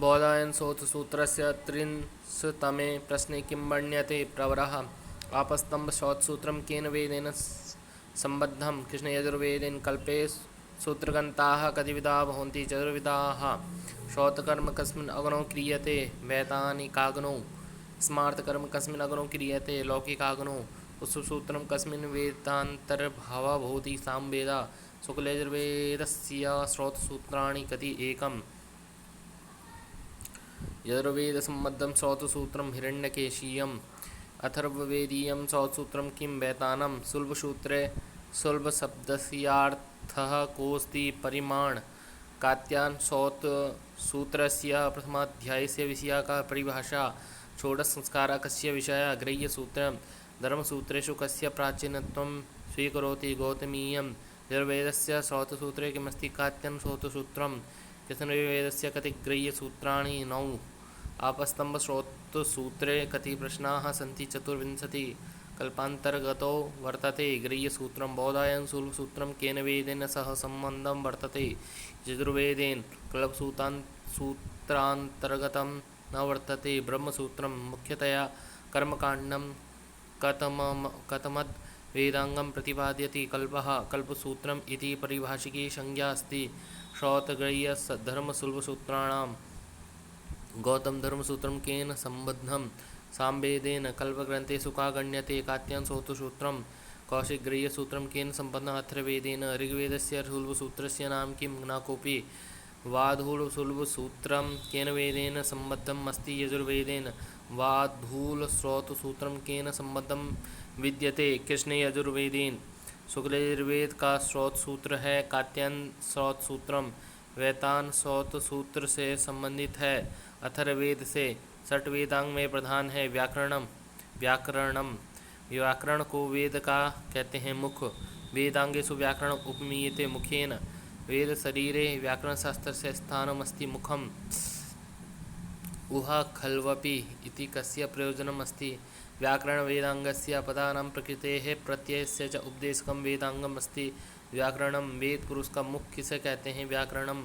बौधायन श्रोतसूत्रस्य त्रिंशतमे प्रश्ने किं वर्ण्यते प्रवरः आपस्तम्भ श्रोतसूत्रं केन वेदेन सम्बद्धं कृष्णयजुर्वेदेन कल्पे सूत्रगन्ताः कतिविधाः भवन्ति चतुर्विधाः श्रौतकर्म कस्मिन् अग्नौ क्रियते वैतानिकाग्नौ स्मार्तकर्म कस्मिन् अग्नौ क्रियते लौकिकाग्नौ पुष्पसूत्रं कस्मिन् वेदान्तर्भावः भवति सामवेदा शुक्लयजुर्वेदस्य श्रौतसूत्राणि कति एकम् यजुर्वेदसम्बद्धं श्रौतसूत्रं हिरण्यकेशीयम् अथर्ववेदीयं श्रौतसूत्रं किं वैतानं सुलभसूत्रे सुलभशब्दस्यार्थः कोऽस्ति परिमाण कात्यायन श्रौतसूत्रस्य प्रथमाध्यायस्य विषयाका परिभाषा षोडशसंस्कारा कस्य विषयः गृह्यसूत्रं धर्मसूत्रेषु कस्य प्राचीनत्वं स्वीकरोति गौतमीयं यजुर्वेदस्य श्रौतसूत्रे किमस्ति कात्यायन श्रौतसूत्रं कृष्णयजुर्वेदस्य कति गृह्यसूत्राणि 9 आपस्तंभ श्रौतसूत्रे कति प्रश्नाः सन्ति 24 कल्पान्तर्गतो वर्तते गृह्यसूत्रं बौधायन शूलसूत्रं केन वेदेन सह सम्बन्धं वर्तते यजुर्वेदेन कल्पसूत्रान्तर्गतं न वर्तते ब्रह्मसूत्रं मुख्यतया कर्मकाण्डं कथमद् वेदांगं प्रतिपादयति कल्पः कल्पसूत्रम् इति परिभाषिकी संज्ञा अस्ति श्रौतगृह्य धर्मशुल्बसूत्राणां गौतम धर्मसूत्रं केन सम्बद्धं सामवेदेन कल्पग्रंथेषु का गण्यते कात्यायन श्रौतसूत्रं कौशिकगृह्यसूत्रं केन सम्बद्धम् अथर्ववेदेन ऋग्वेदस्य शूलसूत्रस्य नाम किं न कोऽपि वाधूलशूलसूत्रं केन वेदेन सम्बद्धम् अस्ति यजुर्वेदेन वाधूलश्रौतसूत्रं केन सम्बद्धं विद्यते कृष्णयजुर्वेदेन शुक्लयजुर्वेद का श्रौतसूत्र है कात्यायन श्रौतसूत्रम वैतान श्रौतसूत्र से संबंधित है अथर्ववेद से षट वेदांग में प्रधान है व्याकरण को वेद का कहते हैं मुख वेदांगेषु व्याकरण उपमीयते मुखेन वेद शरीरे व्याकरण शास्त्र से स्थानमस्ति मुखम उहा खल्वपि इति कस्य प्रयोजनम् अस्ति व्याकरण वेदांगस्य पदानां प्रकृतेः प्रत्ययस्य च उपदेशकं वेदांगम् अस्ति व्याकरणं वेद पुरुष का मुख किसे कहते हैं व्याकरणं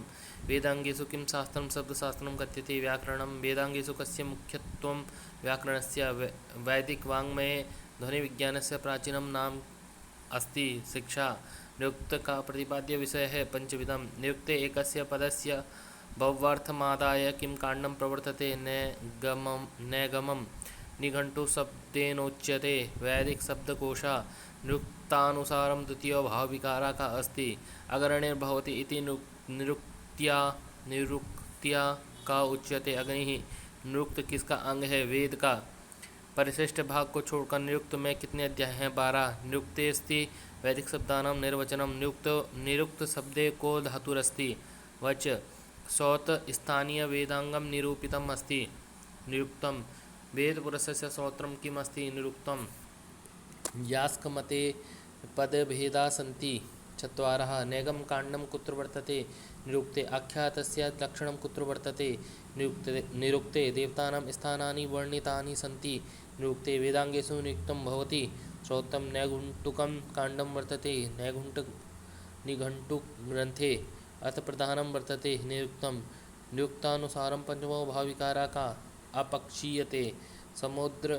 वेदांगेषु किं शास्त्रं शब्दशास्त्रं कथ्यते व्याकरणं वेदांगेषु कस्य मुख्यत्वं व्याकरणस्य वैदिक वाङ्मये ध्वनिविज्ञानस्य प्राचीनं नाम अस्ति शिक्षा निरुक्त का प्रतिपाद्य विषय है पंचविधम निरुक्ते एकस्य पदस्य भवार्थमादाय किं काण्डं प्रवर्तते नैगमं निघण्टु शब्देनोच्यते वैदिक शब्दकोशा निरुक्तानुसारं द्वितीय भावविकारा का अस्ति अग्रणिर्भवति इति निरुक्त्या का उच्यते अग्नि निरुक्त किसका अंग है वेद का परिशिष्ट भाग को छोड़कर निरुक्त में कितने अध्याय हैं 12 निरुक्तेस्ति वैदिक शब्दानां निर्वचनम निरुक्त शब्दे को धातुरस्ति वच श्रौत स्थानीय वेदांगम निरूपितम अस्ति निरुक्तम वेद पुरुषस्य श्रोत्रं किम् अस्ति निरुक्तम यास्कमते पदभेदा सन्ति 4 नैगम काण्डं कुत्र वर्तते निरुक्ते आख्यातस्य लक्षणं कुत्र वर्तते निरुक्ते देवतानां स्थानानि वर्णितानि सन्ति निरुक्ते वेदांगेषु निरुक्तं भवति श्रौतं नैघण्टुकं काण्डं वर्तते निघण्टुग्रन्थे अथ प्रधानं वर्तते निरुक्तं निरुक्तानुसारं पंचमो भावविकारा का अपक्षीयते समुद्र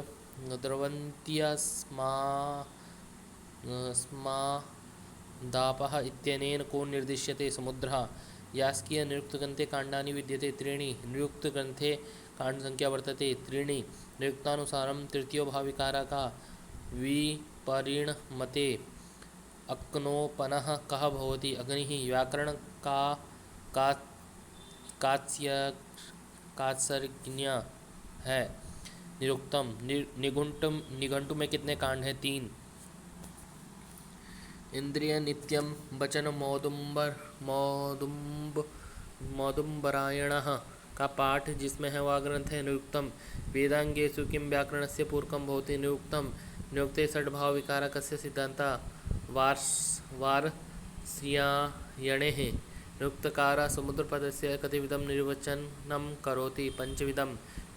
स्मादापः इत्यनेन को निर्दिश्यते समुद्रः यास्कीय निरुक्तग्रन्थे काण्डानि विद्यते 3 निरुक्तग्रन्थे काण्डसंख्या वर्तते 3 निरुक्तानुसारं तृतीयो भावविकारा का विपरिणमते अक्नोपनः कः भवति अग्निः व्याकरण का कात्सर्गज्ञ है निरुक्तम निघंटु में कितने कांड हैं 3 इंद्रिय नित्यम वचन मौदुम्बरायणः का पाठ जिसमें है वह ग्रंथ है निरुक्तम वेदांगेषु किं व्याकरणस्य पूर्वकं भवति निरुक्तम निरुक्ते षड्भाव विकारकस्य सिद्धान्ता वार्ष्यायणेः निरुक्तकारा समुद्रपदस्य कतिविधं निर्वचनं करोति पंचविधं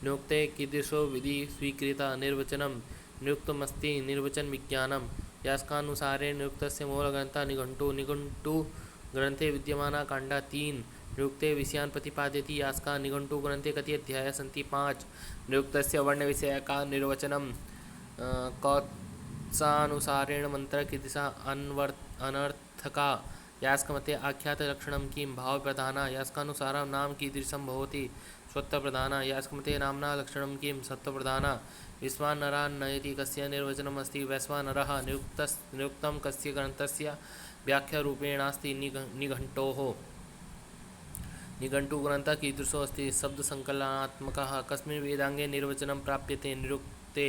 निरुक्ते कीदृशो विधि स्वीकृता निर्वचनं निरुक्तमस्ति निर्वचन विज्ञानं यास्कानुसारे निरुक्तस्य मूलग्रन्थः निघण्टु ग्रन्थे विद्यमाना काण्डा 3 निरुक्ते विषयान् प्रतिपादयति यास्का निघण्टुग्रन्थे कति अध्यायाः सन्ति 5 निरुक्तस्य वर्णविषयका निर्वचनं कौत्सानुसारेण मन्त्रकीदृशा अनर्थका यास्कमते आख्यातलक्षणं किं भावप्रधाना यास्कानुसारं नाम कीदृशं भवति स्वत्वप्रधाना यास्कमते नाम्ना लक्षणं किं सत्त्वप्रधाना विश्वानरा नयति कस्य निर्वचनमस्ति वैश्वानरः निरुक्तं कस्य ग्रन्थस्य व्याख्यारूपेणास्ति निघण्टोः निघण्टुग्रन्थः कीदृशो अस्ति शब्दसङ्कलनात्मकः कस्मिन् वेदाङ्गे निर्वचनं प्राप्यते निरुक्ते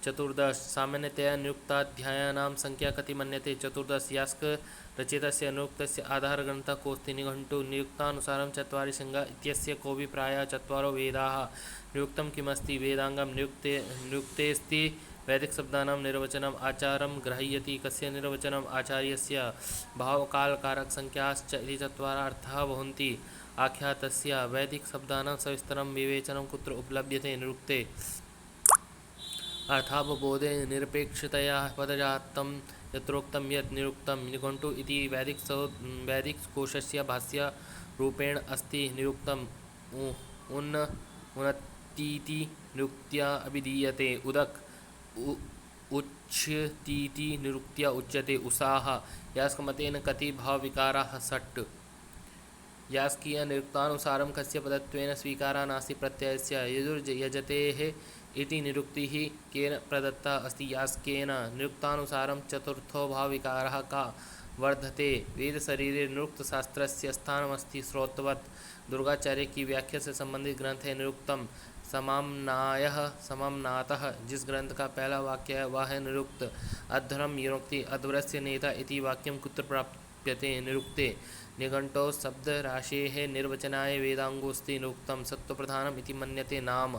14 सामान्यतया निरुक्ताध्यायानां संख्या कति मन्यते 14 यास्क रचितस्य निरुक्तस्य आधारग्रन्थः कोऽस्ति निघण्टुः निरुक्तानुसारं 4 संज्ञा इत्यस्य कोऽपि प्रायः 4 वेदाः निरुक्तं किमस्ति वेदाङ्गं निरुक्तेऽस्ति वैदिकशब्दानां निर्वचनम् आचारं ग्रह्यति कस्य निर्वचनम् आचार्यस्य भावकालकारकसंख्याश्च इति 4 अर्थाः भवन्ति आख्यातस्य वैदिकशब्दानां सविस्तरं विवेचनं कुत्र उपलभ्यते निरुक्ते अर्थावबोधे निरपेक्षतया पदजातं यत्रोक्तं यत् निरुक्तं निघण्टुः इति वैदिककोशस्य भाष्यरूपेण अस्ति निरुक्तम् उन्नतीति निरुक्त्या अभिधीयते उदक उच्यतीति निरुक्त्या उच्यते उषाः यास्कमतेन कति भावविकाराः षट् यास्कीय निरुक्तानुसारं कस्य पदत्वेन स्वीकारा नास्ति प्रत्ययस्य यजुर्यजतेः इति निरुक्तिः केन प्रदत्ता अस्ति यास्केन निरुक्तानुसारं चतुर्थो भावविकारः का वर्धते वेदशरीरे निरुक्तशास्त्रस्य स्थानमस्ति श्रोतवत् दुर्गाचार्य की व्याख्या से संबंधित ग्रंथ है निरुक्तम समाम्नायः समाम्नातः जिस ग्रंथ का पहला वाक्य है वह है निरुक्त अध्वरम युनक्ति अध्वरस्य नेता इति वाक्यं कुत्र प्राप्यते निरुक्ते निघण्टौ शब्दराशेः निर्वचनाय वेदाङ्गोऽस्ति निरुक्तं सत्त्वप्रधानम् इति मन्यते नाम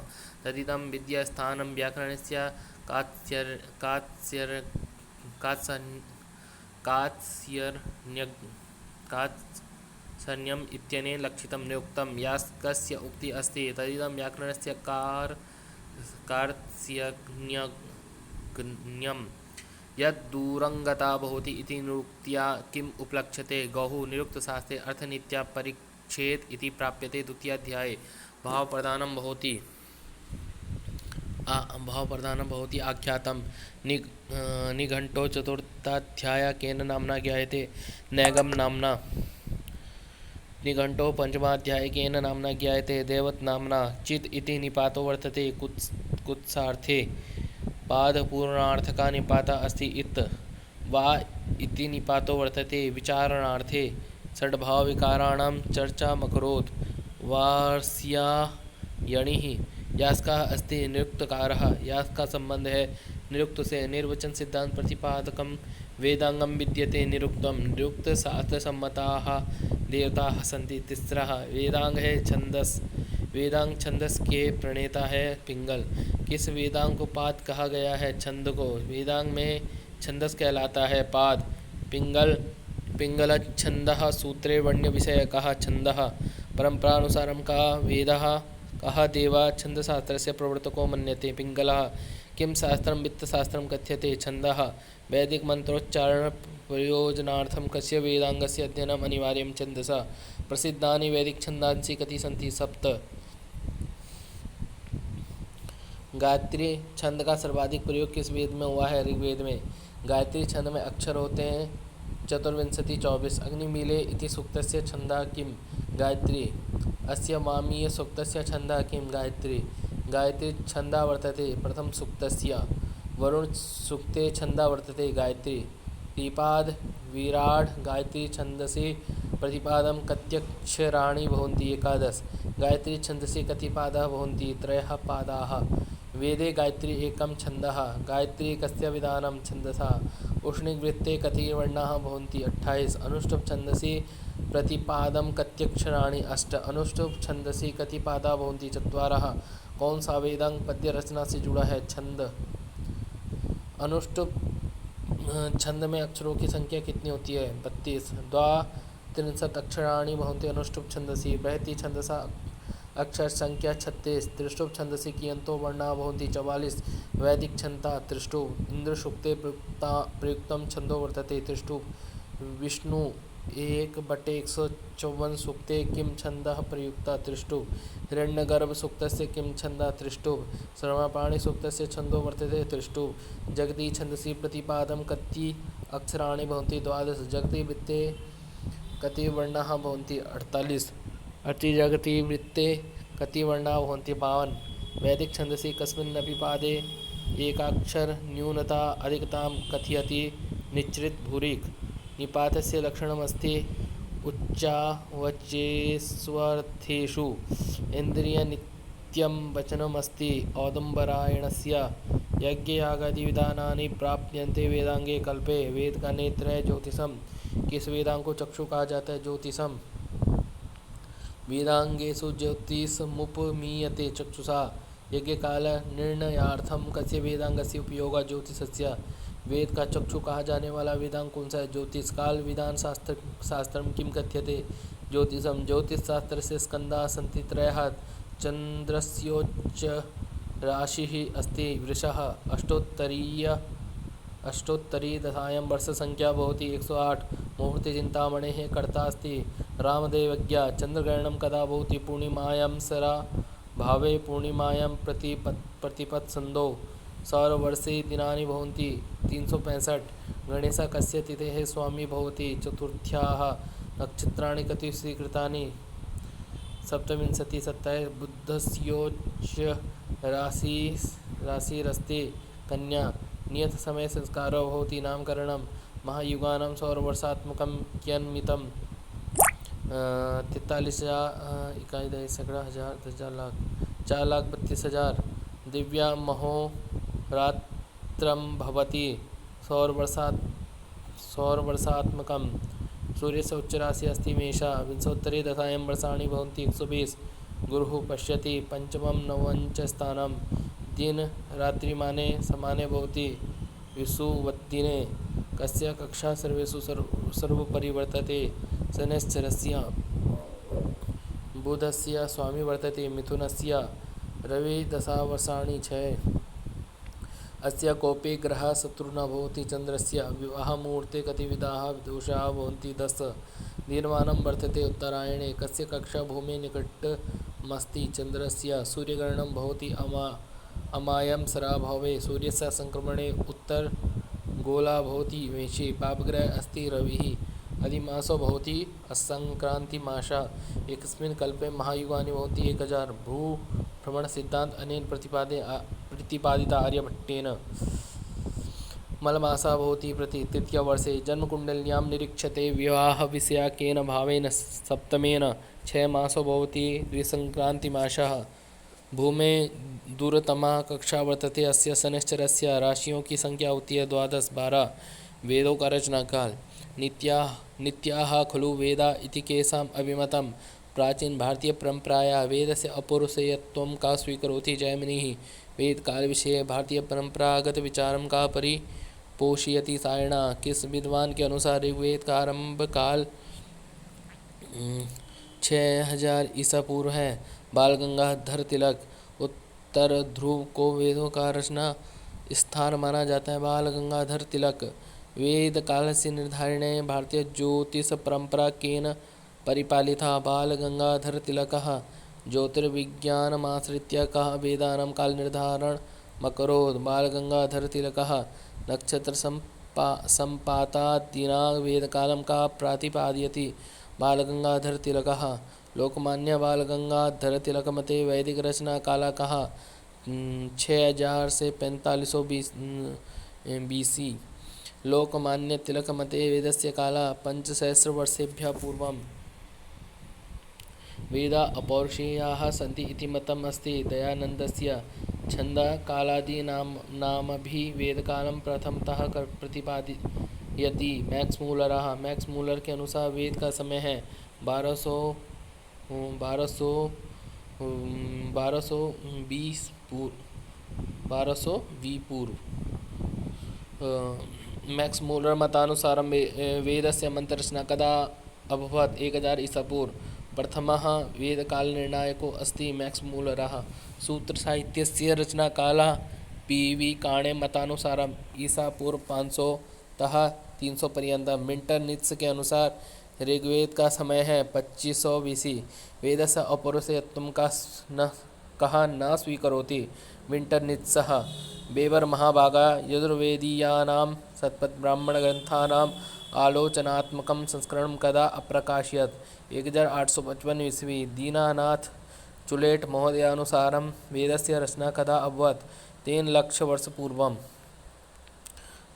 तदिदं विद्यास्थानं व्याकरणस्य कात्स्यर्ण्यम् इत्यनेन लक्षितं निरुक्तं यास्कस्य उक्तिः अस्ति तदिदं व्याकरणस्य कार्त्स्यर्ण्यम् यद्दूरङ्गता भवति इति निरुक्त्या किम् उपलक्ष्यते गौः निरुक्तशास्त्रे अर्थनीत्या परिच्छेद इति प्राप्यते द्वितीयाध्याये भावप्रधानं भवति आख्यातं निघण्टो चतुर्थाध्यायः केन नाम्ना ज्ञायते नैगं नाम्ना निघण्टो पंचमाध्याये केन नाम्ना ज्ञायते देवत नाम्ना चित् इति निपातो वर्तते कुत्सार्थे पादपूर्णार्थका निपाता अस्ति इत वा इति निपातो वर्तते विचारणार्थे षड्भावविकाराणां चर्चामकरोत् वार्ष्यायणिः यास्का अस्ति निरुक्तकारः यास्का संबंध है निरुक्त से निर्वचन सिद्धांत प्रतिपादकं वेदांगम विद्यते निरुक्तम निरुक्त शास्त्र सम्मताः देवताः सन्ति तिस्रः वेदांग है छंदस वेदांग छंदस के प्रणेता है पिंगल किस वेदांग को पाद कहा गया है छंद को वेदांग में छंदस कहलाता है पाद पिंगल छंदः सूत्रे वण्य विषय कहा छंदः परंपरानुसारं का वेदः कहा देवा छंदशास्त्रस्य प्रवर्तको मन्यते पिंगलः किं शास्त्रं वित्तशास्त्रं कथ्यते छंदः वैदिक मंत्रोच्चारण प्रयोजनार्थं कस्य वेदांगस्य अध्ययनम् अनिवार्यं छन्दसा प्रसिद्धानि वैदिक छंदांसि कति सन्ति 7 गायत्री छंद का सर्वाधिक प्रयोग किस वेद में हुआ है ऋग्वेद में गायत्री छंद में अक्षर होते हैं 24 अग्निमीले इति सूक्तस्य छंदा किं गायत्री अस्य मामीय सूक्तस्य छंदा किं गायत्री छंदा वर्तते प्रथम सूक्तस्य वरुण सूक्ते छंदा वर्तते गायत्री टीपाद विराड गायत्री छंदसि प्रतिपादं कत्यक्षराणि भवन्ति 11 गायत्री छंदसि कति पादाः भवन्ति 3 पादाः वेदे गायत्री एकं छन्दः गायत्री कस्य विधानं छन्दसः उष्णिवृत्ते कति वर्णाः भवन्ति 28 अनुष्टुप् छन्दसि प्रतिपादं कत्यक्षराणि 8 अनुष्टुप् छन्दसि कति पादाः भवन्ति 4 कौन सा वेदांग पद्य रचना से जुड़ा है छंद अनुष्टुप छंद में अक्षरों की संख्या कितनी होती है 32 द्वात्रिंशत् अक्षराणि भवन्ति अनुष्टुप छंदसि बहती छंदसा अक्षर संख्या 36 त्रिष्टुप छंदसि कियन्तो वर्णा भवन्ति 44 वैदिक छंदा त्रिष्टुप इंद्रसूक्ते प्रयुक्तं छंदो वर्तते त्रिष्टुप विष्णु 1/154 सूक्ते किं छन्दः प्रयुक्तः त्रिष्टुप्। हिरण्यगर्भसूक्तस्य किं छन्दः त्रिष्टुप्। श्रवणपाणिसूक्तस्य छन्दो वर्तते त्रिष्टुप्। जगति छन्दसि प्रतिपादं कति अक्षराणि भवन्ति 12। जगति वृत्ते कति वर्णाः भवन्ति 48। अति जगति वृत्ते कति वर्णाः भवन्ति 52। वैदिक छन्दसि कस्मिन्नपि पादे एकाक्षर न्यूनता अधिकतां कथयति निच्रित भूरिक। निपातस्य लक्षणमस्ति उच्चावचेष्वर्थेषु इन्द्रियनित्यं वचनमस्ति औदुम्बरायणस्य। यज्ञयागादिविधानानि प्राप्यन्ते वेदांगे कल्पे। वेद का नेत्र है ज्योतिषम। किस वेदांग को चक्षु कहा जाता है? ज्योतिषम। वेदांगेषु ज्योतिषमुपमीयते चक्षुषा। यज्ञकाल निर्णयार्थम कस्य वेदांगस्य उपयोगः ज्योतिषस्य। वेद का चक्षु कहा जाने वाला वेदांग कौन सा है? ज्योतिष। काल विधान शास्त्रम किम कथ्यते? ज्योतिषम। ज्योतिष शास्त्र से स्कंदा सन्ति त्रयः। चंद्रस्योच्च राशिः अस्ति वृषः। अष्टोत्तरी दशायां वर्षसंख्या भवति 108। मुहूर्ते चिंतामणेः कर्ता अस्ति रामदेवज्ञा। चंद्रग्रहणं कदा भवति? पूर्णिमायां सरा भावे पूर्णिमायां प्रतिपत्सन्धौ। सौरवर्षे दिनानि भवन्ति 365। गणेशः कस्य तिथेः स्वामी भवति? चतुर्थ्याः। नक्षत्राणि कति स्वीकृतानि? 27 27। बुधस्योच्च राशिरस्ति कन्या। नियत समय संस्कारो भवति नामकरणं। महायुगानां सौरवर्षात्मकं कियन्मितं? 43,000 इकाई सैकड़ा हज़ार 10,000 लाख 4,32,000। दिव्या महोरात्रं भवति सौरवर्षात्मकं। सूर्यस्य उच्चराशि अस्ति मेषः। विंशोत्तरे दशायां वर्षाणि भवन्ति 120। गुरुः पश्यति पंचमं नवमं च स्थानं। दिन रात्रिमाने समाने भवति विषुवद्दिने। कस्य कक्षा सर्वेषु सर्वोपरि वर्तते? शनैश्चरस्य। बुधस्य स्वामी वर्तते मिथुनस्य। रवि दशावर्षाणि 6। अस्य कोऽपि ग्रहः शत्रु न भवति चन्द्रस्य। विवाहमुहूर्ते कतिविधाः दोषाः भवन्ति 10। दिनमानं वर्तते उत्तरायणे। कस्य कक्षा भूमेः निकटमस्ति? चन्द्रस्य। सूर्यग्रहणं भवति अमायं सराभावे। सूर्यस्य संक्रमणे उत्तरगोला भवति मेषे। पापग्रहः अस्ति रविः। अधिमासो भवति असंक्रांतिमासः। एकस्मिन् कल्पे महायुगानि भवन्ति 1000। भ्रमणसिद्धान्त अनेन प्रतिपादिता आर्यभट्टेन। मलमासः भवति प्रति तृतीयवर्षे। जन्मकुण्डल्यां निरीक्ष्यते विवाहविषयकेन भावेन सप्तमेन। 6 मासो भवति द्विसंक्रांतिमासः। भूमेः दूरतमा कक्षा वर्तते अस्य शनैश्चरस्य। राशियों की संख्या होती है 12 12। वेदों का रचनाकाल। नित्याः खलु वेदा इति केषाम् अभिमतं? प्राचीन भारतीय परंपरायाः वेदस्य अपौरुषेयत्वं का स्वीकरोति जैमिनिः। वेद काल विषये भारतीय परंपरागत विचारं का परिपोषयति सायणा। किस विद्वान के अनुसार ऋग्वेद का आरंभ काल 6000 ईसा पूर्व है? बाल गंगाधर तिलक। उत्तर ध्रुव को वेदों का रचना स्थान माना जाता है। बाल गंगाधर तिलक। वेद काल से निर्धारणे भारतीय ज्योतिष परंपरा केन परिपालिता? बाल गंगाधर तिलकः। ज्योतिर्विज्ञानमाश्रित्य कः वेदानां कालनिर्धारणमकरोत्? बाल गंगाधर तिलकः। नक्षत्र संपातात् दिनांक वेदकालं का प्रतिपादयति? बाल गंगाधर तिलकः। लोकमान्य बाल गंगाधर तिलक मते वैदिक रचना काला कः? 6000 से 4500 BC। लोकमान्य तिलक मते वेदस्य काला 500 वर्षेभ्यः पूर्वम्। वेदा अपौरुषेयाः सन्ति इति मतम् अस्ति दयानन्दस्य। छन्दः कालादीनामभिः वेदकालं प्रथमतः प्रतिपादयति मैक्स मूलरः। मैक्स मूलर के अनुसार वेद का समय है 1220 पूर्व। मैक्स मूलर मतानुसारं वेदस्य मन्त्ररचना कदा अभवत्? 1000 ईसा पूर्व। प्रथमः वेदकालनिर्णायको अस्ति मैक्स मूलरः। सूत्रसाहित्यस्य रचनाकालः PV काणे मतानुसारम् ईसा पूर्व 500 तः 300 पर्यन्तं। मिंटर नित्स के अनुसार ऋग्वेद का समय है 2500 BC। वेदस्य अपौरुषेयत्वं का न कहा न स्वीकरोति विंटर्नित्सः। बेबर महाभागा यजुर्वेदीयानां शतपथब्राह्मणग्रन्थानाम् आलोचनात्मकं संस्करणं कदा अप्रकाशयत्? 1855 ईस्वी। दीनानाथ चुलेट महोदयानुसारं वेदस्य रचना कदा अभवत्? 3 लक्ष वर्षपूर्वम्।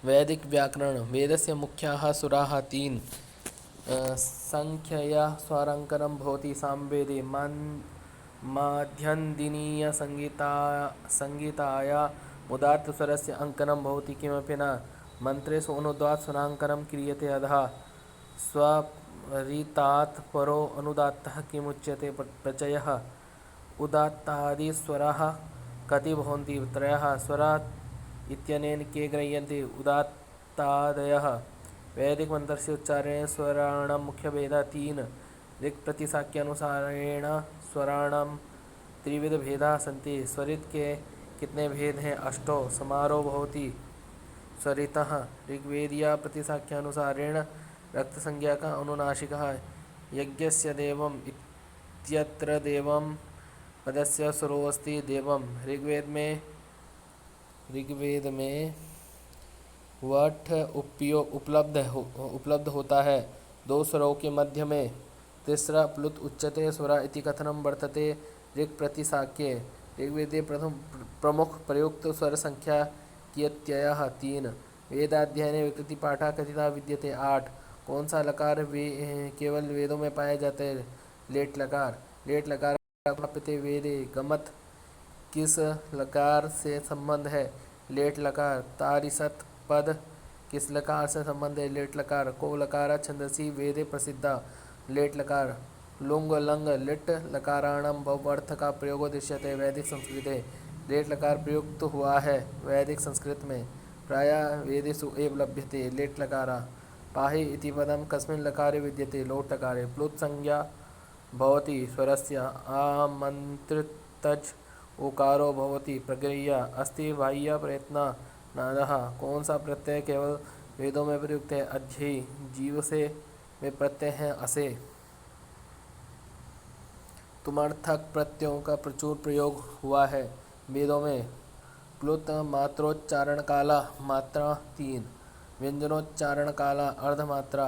वैदिक व्याकरण। वेदस्य मुख्याः सुराः 3। संख्यया स्वराङ्कनं भवति सामवेदे। माध्यन्दिनीयसंहिताया उदात्तस्वरस्य अङ्कनं भवति किमपि न। मन्त्रेषु अनुदात्त स्वराङ्कनं क्रियते अधः। स्वरितात् परो अनुदात्तः किमुच्यते? प्रचयः। उदात्तादिस्वराः कति भवन्ति? 3। स्वरा इत्यनेन के गृह्यन्ते? उदात्तादयः। वैदिक मंत्रस्य उच्चारणेन स्वराणां मुख्यभेदाः 3। ऋक्प्रतिशाख्यानुसारेण स्वराणां त्रिविधभेदाः सन्ति। स्वरित के कितने भेद हैं? 8। समारोह भवति स्वरितः। ऋग्वेदीय प्रतिशाख्यानुसारेण रक्तसंज्ञा का अनुनासिकः। यज्ञस्य देवम् इत्यत्र देवं पदस्य स्वरोऽस्ति देवम्। ऋग्वेद में वठ उपलब्ध होता है 2 स्वरों के मध्य में। तीसरा प्लुत उच्यते स्वरा इति कथनं वर्तते ऋक् प्रतिशाख्ये। ऋग्वेदे प्रथम प्रमुख प्रयुक्त स्वर संख्या कियत्ययः? 3। वेदाध्ययने विकृति पाठः कथिता विद्यते? 8। कौन सा लकार केवल वेदों में पाया जाता है? लेट लकार। लेट लकार प्राप्यते वेदे। गमत किस लकार से संबंध है? लेट लकार। तारिसत पद किस लकार से संबंध है? लेट लकार। को लकार छंदसी वेदे प्रसिद्धा? लेट लकार। लुंग लंग लिट लकाराणां भवर्थ का प्रयोग दृश्यते वैदिक संस्कृते। लेट लकार प्रयुक्त हुआ है वैदिक संस्कृत में। प्रायः वेदेषु एव लभ्यते लेट लकारा। पाहि इति पदं कस्मिन् लकारे विद्यते? लोट लकारे। प्लुत संज्ञा भवति स्वरस्य। आमन्त्रितज उकारो भवति प्रक्रिया। अस्ति बाह्य प्रयत्न नादः। कौन सा प्रत्यय केवल वेदों में प्रयुक्त है? अध्ययी। जीव से वे प्रत्यय हैं असे। तुमर्थक प्रत्ययों का प्रचुर प्रयोग हुआ है वेदों में। प्लुत मात्रोच्चारण काला मात्रा 3। व्यंजनोच्चारण काला अर्धमात्रा।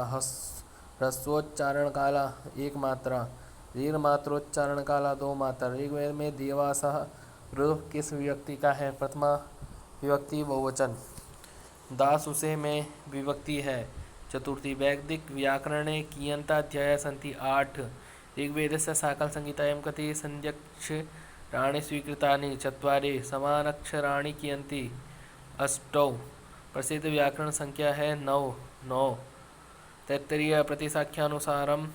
ह्रस्वोच्चारण काला 1 मात्रा। दीर्घ मात्रोच्चारण काला 2 मात्रा। ऋग्वेद में देवासः ऋ किस विभक्ति का है? प्रथमा विभक्ति बहुवचन। दास उसे में विभक्ति है चतुर्थी। वैदिक व्याकरणे कियन्ताध्यायाः सन्ति? 8। ऋग्वेदस्य साकलसंहितायां कति संध्यक्षराणि स्वीकृतानि? 4। समानाक्षराणि कियन्ति? 8। प्रसिद्ध व्याकरण संख्या है 9। तैत्तिरीय प्रतिशाख्यानुसारं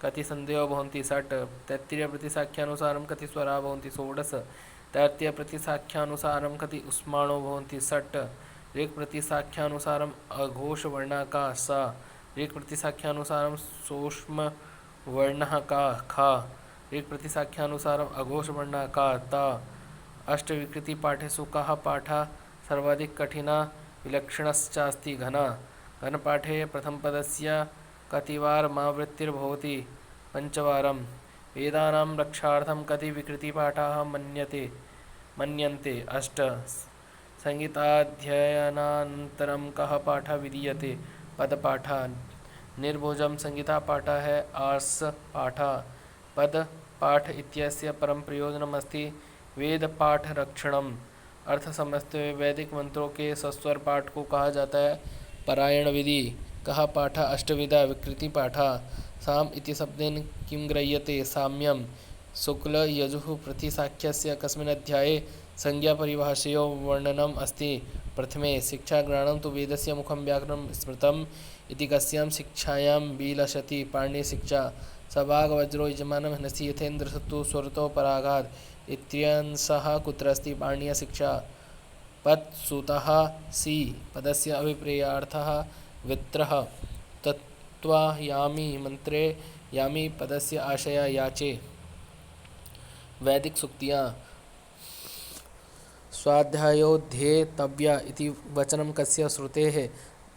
कति संध्याः भवन्ति? 6। तैत्तिरीय प्रतिशाख्यानुसारं कति स्वराः भवन्ति? 16। तैत्तिरीय प्रतिशाख्यानुसारं कति उष्माणो भवन्ति? 6। ऋक् प्रतिशाख्यानुसारं अघोष वर्णः का? स। ऋक् प्रतिशाख्यानुसारं सूक्ष्म वर्णः का? ख। ऋक् प्रतिशाख्यानुसारं अघोष वर्णः का? त। अष्टविकृति पाठेषु कः पाठः सर्वाधिक कठिनः विलक्षणश्चास्ति? घन। घनपाठे प्रथमपदस्य कतिवारमावृत्तिर्भवति? 5 वारं। वेदानां रक्षार्थं कति विकृतिपाठाः मन्यन्ते? 8। संहिताध्ययनानन्तरं कः पाठः विधीयते? पदपाठः। निर्भुजं संहितापाठः है आर्ष पाठः। पदपाठ इत्यस्य परम प्रयोजनमस्ति वेदपाठरक्षणम्। अर्थ समझते हुए वैदिक मंत्रों के सस्वर पाठ को कहा जाता है पारायण विधि। कः पाठः? अष्टविधा। विकृति पाठः। साम इति शब्देन किं गृह्यते? साम्यं। शुक्ल यजुः प्रतिशाख्यस्य कस्मिन् अध्याये संज्ञापरिभाषयोः वर्णनम् अस्ति? प्रथमे। शिक्षाग्रहणं तु वेदस्य मुखं व्याकरणं स्मृतम् इति कस्यां शिक्षायां विलसति? पाणिनिशिक्षा। सभागवज्रो यजमानं हनसि यथेन्द्रसत्तु स्वरतो परागात् इत्यंशः कुत्र अस्ति? पाणिनीयशिक्षा। पत्सुतः सी पदस्य अभिप्रेयार्थः वित्रः। तत्त्वयामि मंत्रे यामि पदस्य आशय याचे। वैदिक सूक्तियाँ। स्वाध्यायोऽध्येतव्या इति वचनं कस्य श्रुतेः?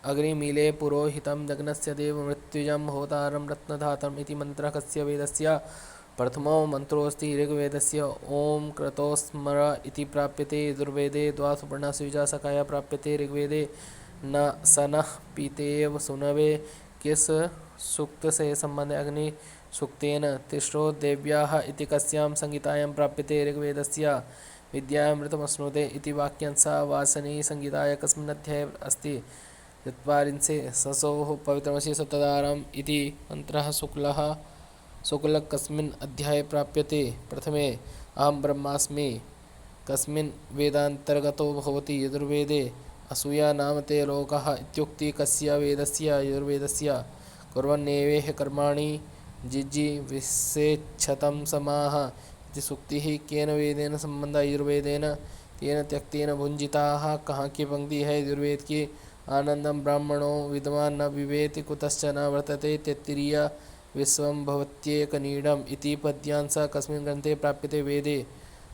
अग्निमीले पुरोहितं यज्ञस्य देवमृत्युजं होतारं रत्नधातम् इति मन्त्रः कस्य वेदस्य प्रथमो मन्त्रोऽस्ति ऋग्वेदस्य ॐ क्रतोस्मर इति प्राप्यते। यजुर्वेदे द्वासुपर्णस्विजासकाय प्राप्यते। ऋग्वेदे न सनः पीतेव सुनवे किस सूक्त से संबंध अग्नि सूक्तेन। तिस्रो देव्याः इति कस्यां संहितायां प्राप्यते। ऋग्वेदस्य विद्यामृतमश्नुते इति वाक्यांशः वासनी संहिताय कस्मिन् अध्याये अस्ति। चत्वारिंशे ससोः पवित्रमसि सप्तधारम् इति मन्त्रः शुक्ल कस्मिन् अध्याये प्राप्यते। प्रथमे अहं ब्रह्मास्मि कस्मिन् वेदान्तर्गतो भवति। यजुर्वेदे असूया नाम ते लोकः इत्युक्ति कस्य वेदस्य। यजुर्वेदस्य कुर्वन्नेवेह कर्माणि जिजीविषेच्छतं समाः इति सूक्तिः। केन वेदेन संबंधः यजुर्वेदेन तेन त्यक्तेन भुञ्जिताः। कहाँ की पंक्ति है यजुर्वेद की। आनंदम ब्राह्मणो विद्वान् न बिभेति कुतश्च न वर्तते तैत्तिरीय विश्वं भवत्येकनीडम् इति पद्यांशः कस्मिन् ग्रन्थे प्राप्यते। वेदे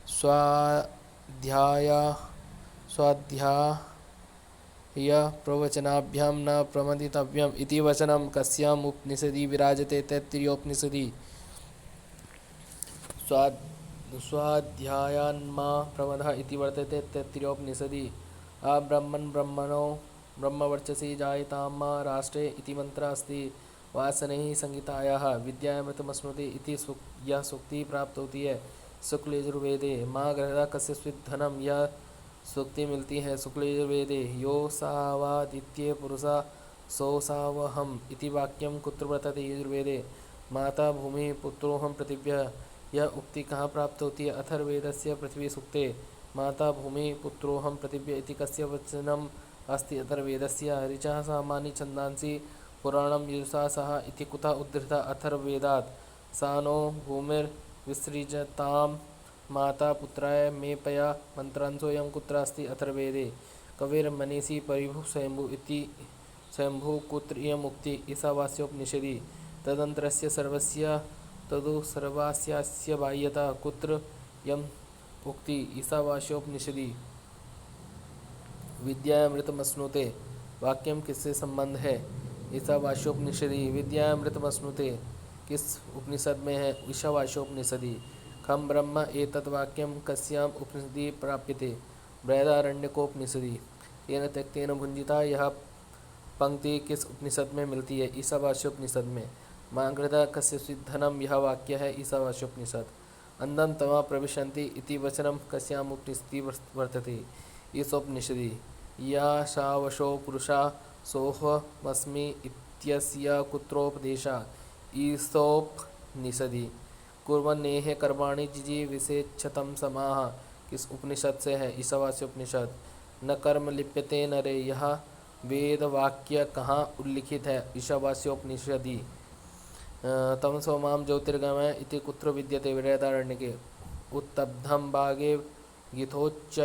स्वाध्यायप्रवचनाभ्यां न प्रमदितव्यम् इति वचनं कस्याम् उपनिषदि विराजते। तैत्तिरीयोपनिषदि। स्वाध्यायान्मा प्रमदः इति वर्तते तैत्तिरीयोपनिषदि। अब्रह्मन् ब्रह्मणो ब्रह्मवर्चसि जायताम्मा राष्ट्रे इति मन्त्रः अस्ति। वासनैः संहितायाः विद्यामृतमश्नुते इति यह सूक्ति प्राप्त होती है शुक्ल यजुर्वेदे। माँ गृहदा कस्यचित् धनम यह सूक्ति मिलती है शुक्ल यजुर्वेदे। यो सावादित्ये पुरुषा सो सावहम इति वाक्यम कुत्र वर्तते यजुर्वेदे। माता भूमि पुत्रोहम पृथिव्यः यह उक्ति कहाँ प्राप्त होती है। अथर्ववेदस्य पृथ्वी सूक्ते माता भूमि पुत्रोहम पृथिव्य इति कस्य वचनम् अस्ति। अथर्ववेदस्य ऋचः सामानि छन्दांसि पुराणं यजुषा सह इति कुतः उद्धृतः अथर्ववेदात्। सा नो भूमिर्विसृजतां माता पुत्राय मेपया मंत्रांशोऽयं कुत्र अस्ति। अथर्ववेदे कविर्मनीषी परिभु स्वयंभू इति स्वयंभू कुत्र इयम् उक्ति ईशावास्योपनिषदि। तदन्तरस्य सर्वस्य तदु सर्वास्यास्य बाह्यता कुत्र इयम् उक्ति ईशावास्योपनिषदि। विद्यामृतमश्नुते वाक्यम किससे संबंध है। ईशावास्योपनिषदि। विद्यामृतमश्नुते किस उपनिषद में है। ईशावास्योपनिषदि। खम ब्रह्म एतत् वाक्यम कस्याम उपनिषदि प्राप्यते। बृहदारण्यकोपनिषदि। तेन त्यक्तेन भुञ्जिता यह पंक्ति किस उपनिषद में मिलती है। ईशावास्योपनिषद में। मांगृता कस्यचित् धनम यह वाक्य है ईशावास्योपनिषद। अंधं तमा प्रविशन्ति इति वचनं कस्याम उपनिषदि वर्तते। ईशोपनिषदि। या शावशो पुरुषा सोऽहमस्मि इत्यस्य कुत्रोपदेशः। ईशोपनिषदि। कुर्वन्नेह कर्माणि जिजीविषेच्छतं समाः किस उपनिषद से है। ईशावास्योपनिषद। न कर्म लिप्यते नरे यह वेद वाक्य कहाँ उल्लिखित है। ईशावास्योपनिषदि। तमसो मां ज्योतिर्गमय इति कुत्र विद्यते। बृहदारण्यके। उत्तब्धं भागे गीथोच्च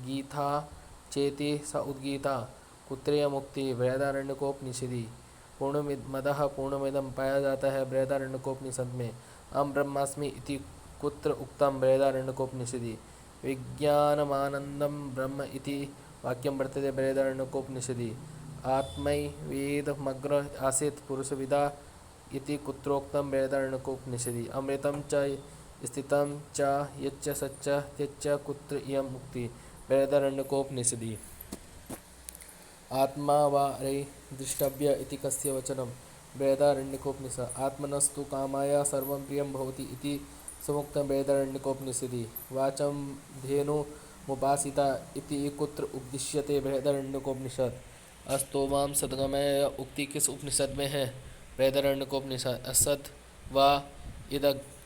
गीता चेति स उद्गीता कुत्रेय मुक्ति। बृहदारण्यकोपनिषदि। पूर्णमदः पूर्णमिदं पाया जाता है बृहदारण्यकोपनिषद में। अहं ब्रह्मास्मि इति कुत्र उक्तं। बृहदारण्यकोपनिषदि। विज्ञानमानन्दं ब्रह्म इति वाक्यं वर्तते बृहदारण्यकोपनिषदि। आत्मैवेदमग्र आसीत् पुरुषविदा इति कुत्रोक्तं। बृहदारण्यकोपनिषदि। अमृतं च स्थितं च यच्च सच्च त्यच्च कुत्र इयम् उक्ति। बृहदारण्यकोपनिषदि। आत्मा वा रे द्रष्टव्य इति कस्य वचनं। बृहदारण्यकोपनिषद। आत्मनस्तु कामाय सर्वं प्रियं भवति इति समुक्तं बृहदारण्यकोपनिषदि। वाचं धेनुमुपासिता इति कुत्र उपदिश्यते। बृहदारण्यकोपनिषद। अस्तोमां सद्गमय उक्ति किस उपनिषद में है। बृहदारण्यकोपनिषद। असत् वा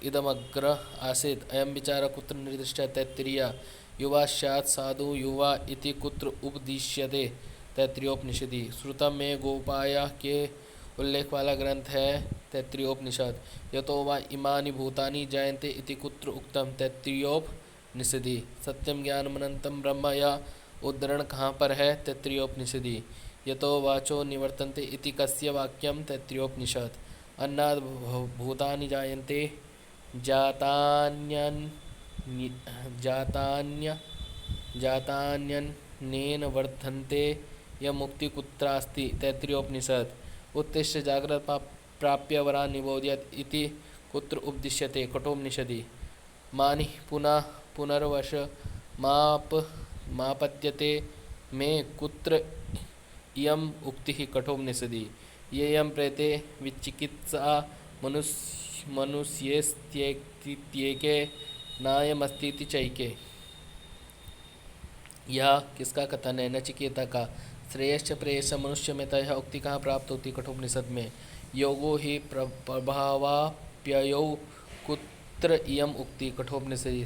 इदमग्र आसीत् अयं विचार कुत्र निर्दिष्टः। तैत्तिरीय। युवा स्यात् साधु युवा इति कुत्र उपदिश्यते। तैत्तिरीयोपनिषदि। श्रुतम में गोपाय के उल्लेख वाला ग्रंथ है तैत्तिरीयोपनिषद। यतो वा इमानि भूतानि जायन्ते इति कुत्र उक्तम। तैत्तिरीयोपनिषदि। सत्यम ज्ञानमनंतं ब्रह्म यह उद्धरण कहाँ पर है। तैत्तिरीयोपनिषदि। यतो वाचो निवर्तन्ते इति कस्य वाक्यम। तैत्तिरीयोपनिषद। अन्नाद् भूतानि जायन्ते जातान्यनेन वर्धन्ते यह मुक्ति कुत्रास्ति तैत्तिरीयोपनिषद। उत्तिष्ठ जाग्रत प्राप्य वरा निबोध्यत इति कुत्र उपदिश्यते कठोपनिषदि। मानि पुनः पुनर्वश मापद्यते मे कुत्र इयम् उक्तिः कठोपनिषदि। येयं प्रेते विचिकित्सा मनुष्येस्त्येके नायमस्तीति चैके। यह किसका कथन है? नचिकेता का। श्रेयश्च प्रेयश्च मनुष्य में तय उक्ति कहाँ प्राप्त होती? कठोपनिषद में। योगो ही प्रभावाप्ययौ कुत्र इयम् उक्ति? कठोपनिषदि।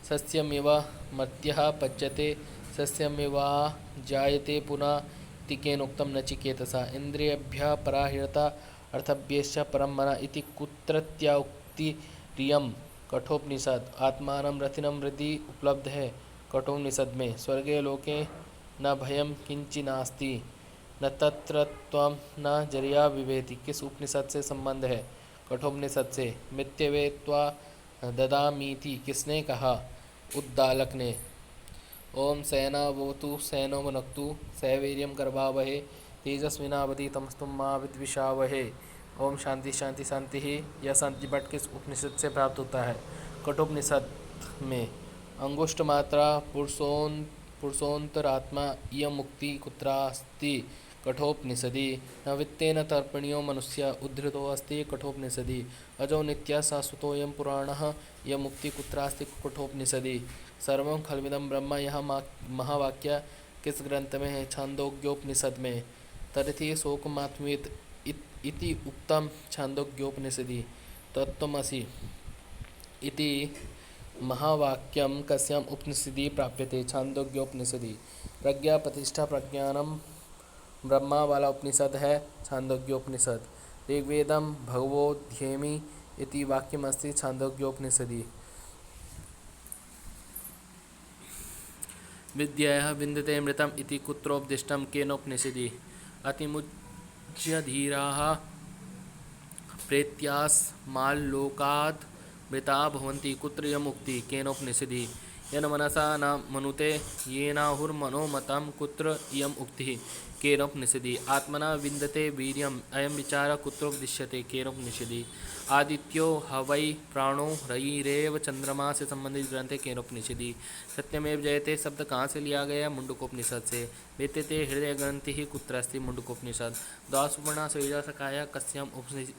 सस्यमिव मर्त्यः पच्यते सस्यमिवा जायते पुनः इति केनोक्तं नचिकेतसा। इंद्रियेभ्यः पराहृता अर्थभ्यश्च परं मनः इति कुत्रत्याउक्तिरियं? कठोपनिषद। आत्मानं रथिनं हृदि उपलब्ध है कठोपनिषद में। स्वर्गे लोके न भयं किंचिनास्ति न तत्र त्वं न जर्या विवेति। किस उपनिषद से संबंध है? कठोपनिषद से। मृत्यवे त्वा ददामीति किसने कहा? उद्दालक ने। ओम सेनावतु सैनो भुनक्तु सैवीर्यं करवावहे तेजस्विनावधीतमस्तु मा विद्विषावहे। ओम शांति शांति शांति ही। यह शांति पाठ किस उपनिषद से प्राप्त होता है? कठोपनिषद में। अंगुष्ठ मात्रा पुरुषोन्तरात्मा इयं मुक्ति कुत्रास्ति? कठोपनिषदि। न वित्तेन तर्पणीयो मनुष्य उद्धृतो अस्ति? कठोपनिषदि। अजो नित्यः शाश्वतोऽयं पुराणः इयं मुक्ति कुत्रास्ति? कठोपनिषदि। सर्वं खल्विदं ब्रह्म। यह महावाक्य किस ग्रंथ में है? छांदोग्योपनिषद में। तरिति शोकमात्मवित् इति उक्तं छांदोग्योपनिषदि। तत्त्वमसि इति महावाक्यं कस्याम् उपनिषदि प्राप्यते? छांदोग्योपनिषदि। प्रज्ञा प्रतिष्ठा प्रज्ञानम ब्रह्मा वाला उपनिषद है छांदोग्योपनिषद। ऋग्वेदं भगवोऽध्येमि इति वाक्यमस्ति छांदोग्योपनिषदि। विद्यया विन्दते मृतम् इति कुत्रोपदिष्टं? केनोपनिषदि। अतिमुच्य धीराः प्रेत्यास्माल्लोकाद् मृता भवन्ति कुत्र इयम् उक्ति? केनोपनिषदि। येन मनसा न मनुते येनाहुर्मनोमतं कुत्र इयम् उक्तिः? केनोपनिषदि। आत्मना विन्दते वीर्यम् अयं विचारः कुत्रोपदिश्यते? केनोपनिषदि। आदित्यो हवै प्राणो रयिरेव चंद्रमा से संबंधित ग्रंथ है केनोपनिषदि। सत्यमेव जयते शब्द कहाँ से लिया गया? मुंडकोपनिषद से। वेत्ते हृदय ग्रंथि ही कुत्रास्ति? मुंडकोपनिषद। द्वासुपर्णा सयुजा सखाया कस्याम्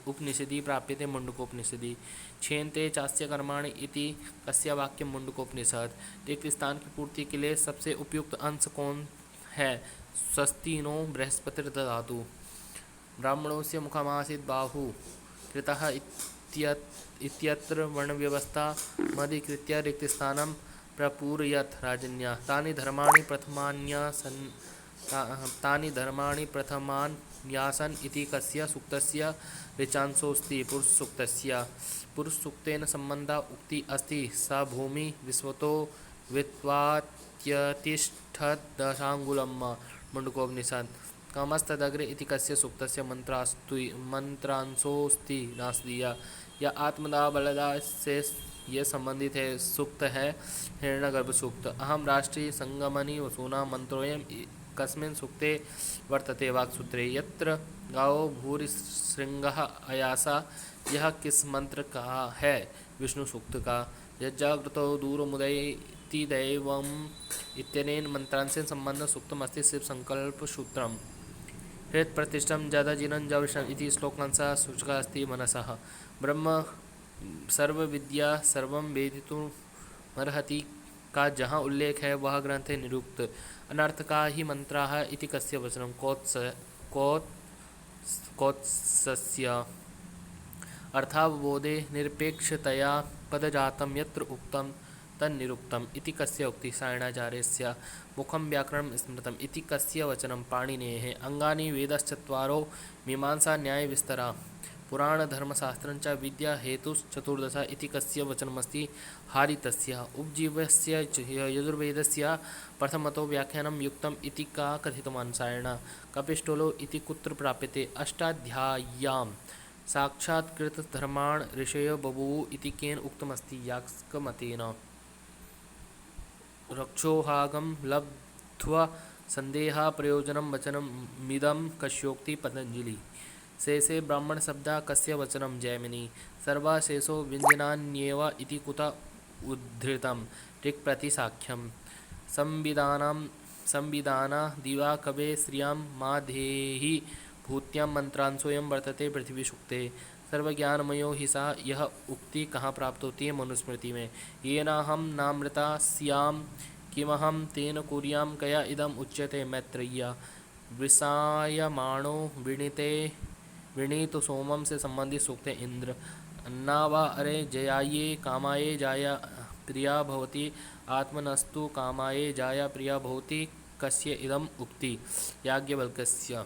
उपनिषदि प्राप्यते? मुंडकोपनिषदि। क्षेन्ते चास्य कर्माणि इति कस्य वाक्यं? मुंडकोपनिषद। रिक्त स्थान की पूर्ति के लिए सबसे उपयुक्त अंश कौन है? स्वस्ति नो बृहस्पतिर्दधातु। ब्राह्मणोऽस्य मुखमासीत् बाहु कृतः इत्यत्र वर्णव्यवस्था मधिकृत्य रिक्तस्थानं प्रपूरयत् राजन्या। तानि धर्माणि प्रथमान्यासन् इति कस्य सूक्तस्य ऋचांसोऽस्ति? पुरुषसूक्तस्य। पुरुषसूक्तेन सम्बन्धा उक्ति अस्ति स भूमि विश्वतो वित्वात्यतिष्ठद्दशाङ्गुलम्। मुंडकोपनिषद। कामस्तदग्रे इति कस्य सूक्तस्य मंत्रांशोऽस्ति? नास्तीय। यह आत्मदा बलदा से ये संबंधित है सूक्त है हिरण्यगर्भ सूक्त। अहम राष्ट्रीय संगमनि वसूना मंत्रोयम कस्मिन् सूक्ते वर्तते? वाक्सूत्रे। यत्र गावो भूरिश्रृंगः अयासा। यह किस मंत्र का है? विष्णु सूक्त का। यज्जाग्रतो दूरमुदयति दैवम् इत्यनेन मंत्रांशेन संबंध सूक्तमस्ति शिव संकल्प सूत्रम्। हृत् प्रतिष्ठं जदजिनं जविषम् इति श्लोकांशः सूचकः अस्ति मनसः। ब्रह्म सर्वविद्या सर्वं वेदितुमर्हति का जहाँ उल्लेख है वह ग्रंथ है निरुक्त। अनर्थका ही मंत्राः इति कस्य वचनं? कौत्सस्य। अर्थावबोधे निरपेक्षतया पदजातं यत्र उक्तं तन्निरुक्तम् इति कस्य उक्ति? सायणाचार्यस्य। मुखं व्याकरणं स्मृतम् इति कस्य वचनं? पाणिनेः। अंगानि वेदश्चत्वारो मीमांसा न्यायविस्तरा। पुराणधर्मशास्त्रञ्च विद्या हेतुश्चतुर्दश इति कस्य वचनमस्ति? हारितस्य। उपजीव्यस्य यजुर्वेदस्य प्रथमतो व्याख्यानं युक्तम् इति का कथितवान्? सायण। कपिष्टोलो इति कुत्र प्राप्यते? अष्टाध्याय्याम्। साक्षात्कृत धर्माण ऋषयो बभूवुः इति केन उक्तमस्ति? यास्कमतेन। रक्षोहागं लब्ध्वा संदेहा प्रयोजनं वचनमिदं कस्योक्ति पतंजलि। शेषे ब्राह्मण शब्दा कस्य वचनं जैमिनी। सर्वाशेषो व्यञ्जनान्येव इति कुत उद्धृतं ऋक् प्रतिसाख्यम्। संविदाना दिवा कवे श्रियां माधेहि भूत्यां मंत्रांशोऽयं वर्तते पृथ्वी सुक्ते। सर्वज्ञानमयो ही सा यह उक्ति कहाँ प्राप्त होती है? मनुस्मृति में। ये नाहम नामृता स्याम किमहम तेन कुर्याम कया इदम उच्यते मैत्रेय्या। विषायमाणो विणीत सोमम से संबंधित सूक्त इंद्र। अन्ना वा अरे जयाये कामाये जाया प्रिया भवति आत्मनस्तु कामाये जाया प्रिया भवति कस्य इदम उक्ति? याज्ञवल्क्यस्य।